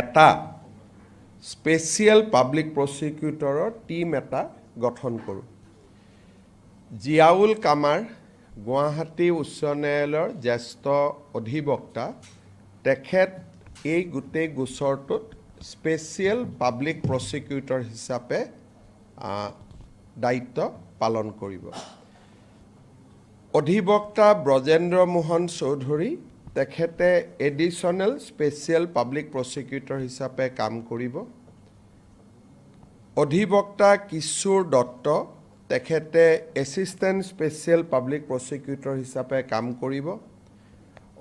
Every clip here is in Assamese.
এটা স্পেচিয়েল পাব্লিক প্ৰচিকিউটৰৰ টীম এটা গঠন কৰোঁ। জিয়াউল কামাৰ গুৱাহাটী উচ্চ ন্যায়ালয়ৰ জ্যেষ্ঠ অধিবক্তা, তেখেত এই গোটেই গোচৰটোত স্পেচিয়েল পাব্লিক প্ৰচিকিউটৰ হিচাপে দায়িত্ব পালন কৰিব। অধিবক্তা ব্ৰজেন্দ্ৰ মোহন চৌধুৰী, তেখেতে এডিশ্যনেল স্পেচিয়েল পাব্লিক প্ৰচিকিউটৰ হিচাপে কাম কৰিব। অধিবক্তা কিশোৰ দত্ত, তেখেতে এছিষ্টেণ্ট স্পেচিয়েল পাব্লিক প্ৰচিকিউটৰ হিচাপে কাম কৰিব।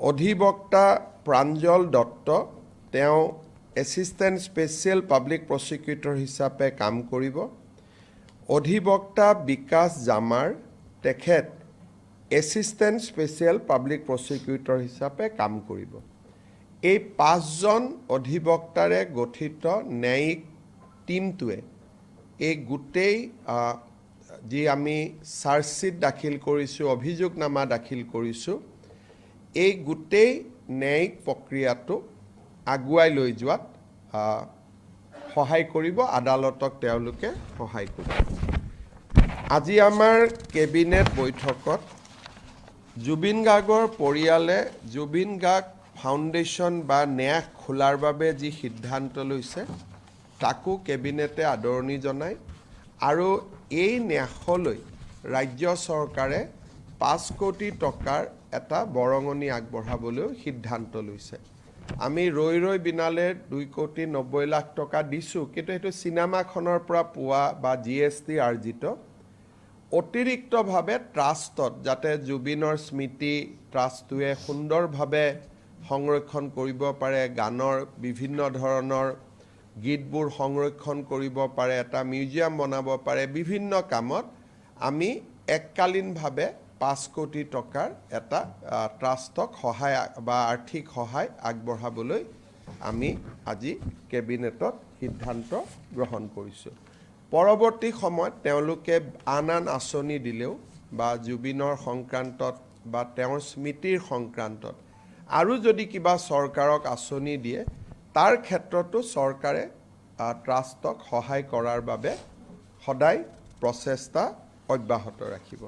অধিবক্তা প্ৰাঞ্জল দত্ত, তেওঁ এছিষ্টেণ্ট স্পেচিয়েল পাব্লিক প্ৰচিকিউটৰ হিচাপে কাম কৰিব। অধিবক্তা বিকাশ জামাৰ, তেখেত এছিষ্টেণ্ট স্পেচিয়েল পাব্লিক প্ৰচিকিউটৰ হিচাপে কাম কৰিব। এই 5জন অধিবক্তাৰে গঠিত ন্যায়িক টীমটোৱে এই গোটেই যি আমি চাৰ্জশ্বীট দাখিল কৰিছোঁ, অভিযোগনামা দাখিল কৰিছোঁ, এই গোটেই ন্যায়িক প্ৰক্ৰিয়াটো আগুৱাই লৈ যোৱাত সহায় কৰিব, আদালতক তেওঁলোকে সহায় কৰিব। আজি আমাৰ কেবিনেট বৈঠকত জুবিন গাৰ্গৰ পৰিয়ালে জুবিন গাৰ্গ ফাউণ্ডেশ্যন বা ন্যাস খোলাৰ বাবে যি সিদ্ধান্ত লৈছে, তাকো কেবিনেটে আদৰণি জনায় আৰু এই ন্যাসলৈ ৰাজ্য চৰকাৰে 5 কোটি টকাৰ এটা বৰঙণি আগবঢ়াবলৈও সিদ্ধান্ত লৈছে। আমি ৰৈ বিনালে 2,90,00,000 টকা দিছোঁ, কিন্তু সেইটো চিনেমাখনৰ পৰা পোৱা বা GST আৰ্জিত। অতিৰিক্তভাৱে ট্ৰাষ্টত যাতে জুবিনৰ স্মৃতি ট্ৰাষ্টটোৱে সুন্দৰভাৱে সংৰক্ষণ কৰিব পাৰে, গানৰ বিভিন্ন ধৰণৰ গীতবোৰ সংৰক্ষণ কৰিব পাৰে, এটা মিউজিয়াম বনাব পাৰে, বিভিন্ন কামত আমি এককালীনভাৱে 5 কোটি টকাৰ এটা ট্ৰাষ্টক সহায় বা আৰ্থিক সহায় আগবঢ়াবলৈ আমি আজি কেবিনেটত সিদ্ধান্ত গ্ৰহণ কৰিছোঁ। পৰৱৰ্তী সময়ত তেওঁলোকে আন আঁচনি দিলেও বা জুবিনৰ সংক্ৰান্তত বা তেওঁৰ স্মৃতিৰ সংক্ৰান্তত আৰু যদি কিবা চৰকাৰক আঁচনি দিয়ে, তাৰ ক্ষেত্ৰতো চৰকাৰে ট্ৰাষ্টক সহায় কৰাৰ বাবে সদায় প্ৰচেষ্টা অব্যাহত ৰাখিব।